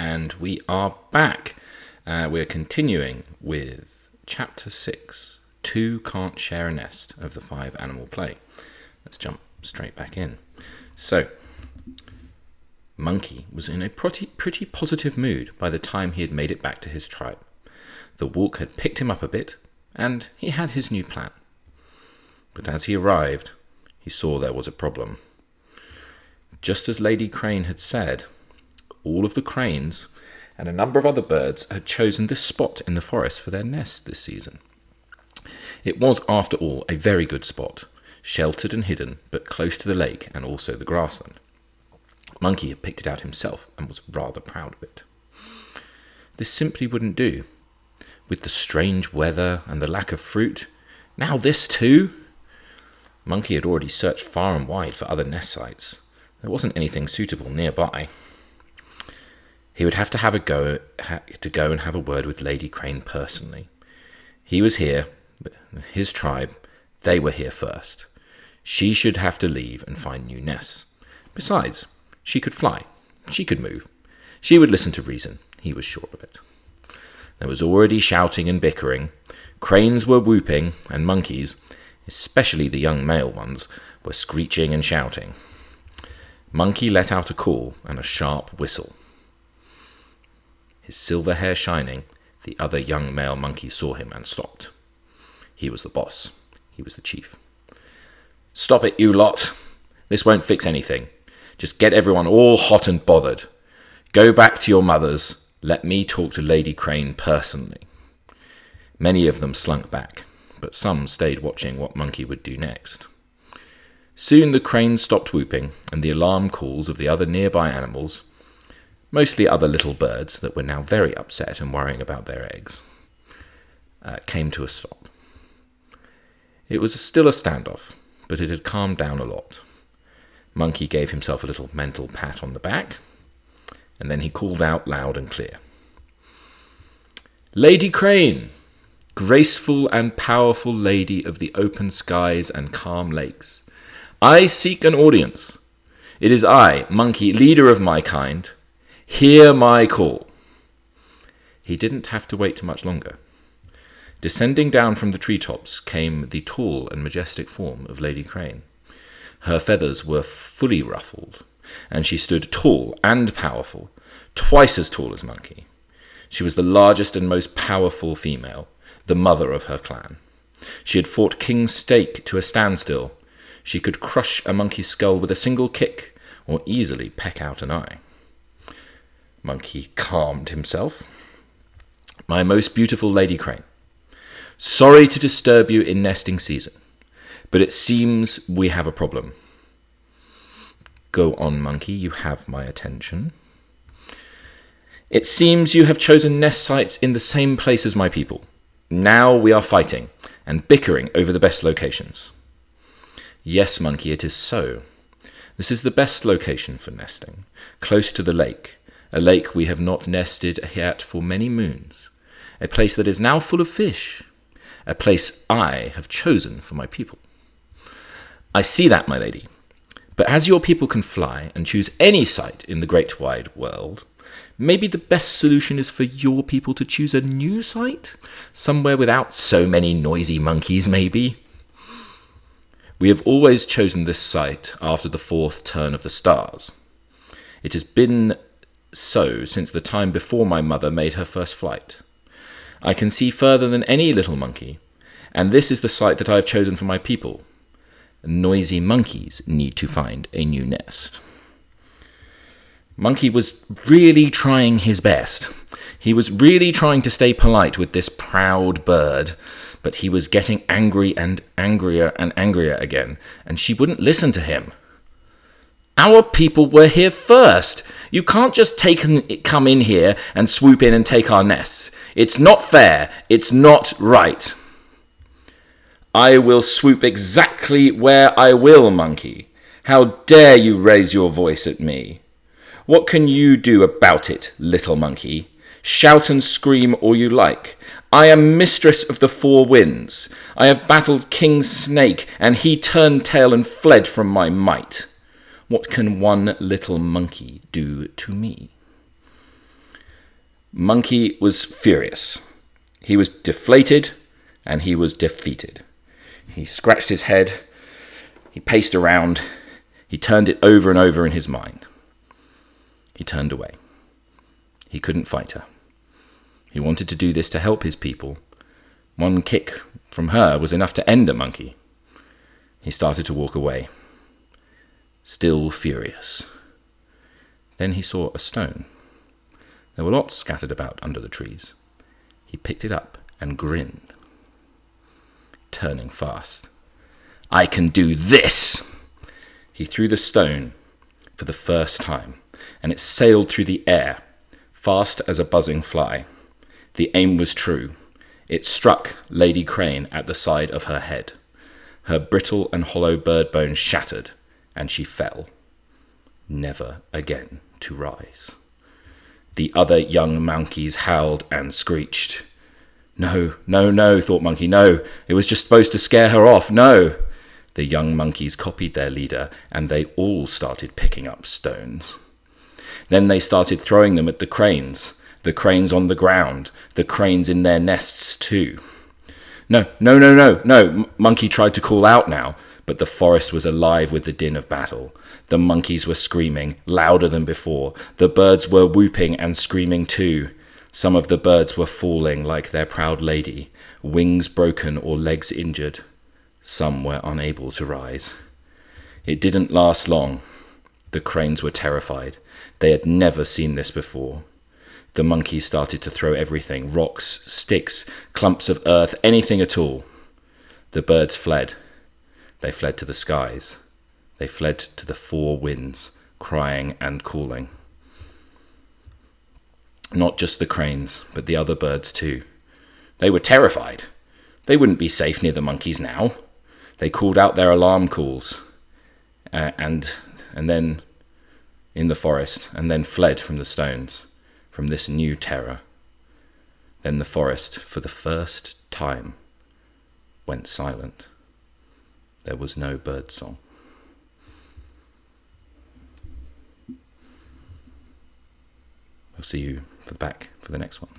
And we are back. We're continuing with Chapter 6, Two Can't Share a Nest of the 5 Animal Play. Let's jump straight back in. So, Monkey was in a pretty positive mood by the time he had made it back to his tribe. The walk had picked him up a bit, and he had his new plan. But as he arrived, he saw there was a problem. Just as Lady Crane had said, all of the cranes and a number of other birds had chosen this spot in the forest for their nest this season. It was, after all, a very good spot, sheltered and hidden, but close to the lake and also the grassland. Monkey had picked it out himself and was rather proud of it. This simply wouldn't do. With the strange weather and the lack of fruit, now this too? Monkey had already searched far and wide for other nest sites. There wasn't anything suitable nearby. He would have to go and have a word with Lady Crane personally. He was here, his tribe, they were here first. She should have to leave and find new nests. Besides, she could fly. She could move. She would listen to reason. He was sure of it. There was already shouting and bickering. Cranes were whooping, and monkeys, especially the young male ones, were screeching and shouting. Monkey let out a call and a sharp whistle. His silver hair shining, the other young male monkeys saw him and stopped. He was the boss. He was the chief. "Stop it, you lot. This won't fix anything. Just get everyone all hot and bothered. Go back to your mothers. Let me talk to Lady Crane personally." Many of them slunk back, but some stayed watching what Monkey would do next. Soon the cranes stopped whooping, and the alarm calls of the other nearby animals, mostly other little birds that were now very upset and worrying about their eggs, came to a stop. It was still a standoff, but it had calmed down a lot. Monkey gave himself a little mental pat on the back, and then he called out loud and clear. "Lady Crane, graceful and powerful lady of the open skies and calm lakes, I seek an audience. It is I, Monkey, leader of my kind. Hear my call." He didn't have to wait much longer. Descending down from the treetops came the tall and majestic form of Lady Crane. Her feathers were fully ruffled, and she stood tall and powerful, twice as tall as Monkey. She was the largest and most powerful female, the mother of her clan. She had fought King Snake to a standstill. She could crush a monkey's skull with a single kick, or easily peck out an eye. Monkey calmed himself. "My most beautiful Lady Crane, sorry to disturb you in nesting season, but it seems we have a problem." "Go on, Monkey, you have my attention." "It seems you have chosen nest sites in the same place as my people. Now we are fighting and bickering over the best locations." "Yes, Monkey, it is so. This is the best location for nesting, close to the lake, a lake we have not nested yet for many moons, a place that is now full of fish, a place I have chosen for my people." "I see that, my lady. But as your people can fly and choose any site in the great wide world, maybe the best solution is for your people to choose a new site? Somewhere without so many noisy monkeys, maybe?" "We have always chosen this site after the 4th turn of the stars. It has been so since the time before my mother made her first flight. I can see further than any little monkey, and this is the site that I have chosen for my people. Noisy monkeys need to find a new nest." Monkey was really trying his best. He was really trying to stay polite with this proud bird, but he was getting angry and angrier again, and she wouldn't listen to him. "Our people were here first. You can't just come in here and swoop in and take our nests. It's not fair. It's not right." "I will swoop exactly where I will, Monkey. How dare you raise your voice at me? What can you do about it, little monkey? Shout and scream all you like. I am mistress of the 4 winds. I have battled King Snake, and he turned tail and fled from my might. What can one little monkey do to me?" Monkey was furious. He was deflated and he was defeated. He scratched his head. He paced around. He turned it over and over in his mind. He turned away. He couldn't fight her. He wanted to do this to help his people. One kick from her was enough to end a monkey. He started to walk away, still furious. Then he saw a stone. There were lots scattered about under the trees. He picked it up and grinned, turning fast. I can do this! He threw the stone for the first time, and it sailed through the air, fast as a buzzing fly. The aim was true. It struck Lady Crane at the side of her head. Her brittle and hollow bird bones shattered, and she fell, never again to rise. The other young monkeys howled and screeched. No, no, no, thought Monkey, no. It was just supposed to scare her off, no. The young monkeys copied their leader, and they all started picking up stones. Then they started throwing them at the cranes on the ground, the cranes in their nests too. No, no, no, no, no, Monkey tried to call out now, but the forest was alive with the din of battle. The monkeys were screaming, louder than before. The birds were whooping and screaming too. Some of the birds were falling like their proud lady, wings broken or legs injured. Some were unable to rise. It didn't last long. The cranes were terrified. They had never seen this before. The monkeys started to throw everything, rocks, sticks, clumps of earth, anything at all. The birds fled. They fled to the skies. They fled to the four winds, crying and calling. Not just the cranes, but the other birds too. They were terrified. They wouldn't be safe near the monkeys now. They called out their alarm calls, and then in the forest, and then fled from the stones, from this new terror. Then the forest, for the first time, went silent. There was no bird song. We'll see you back for the next one.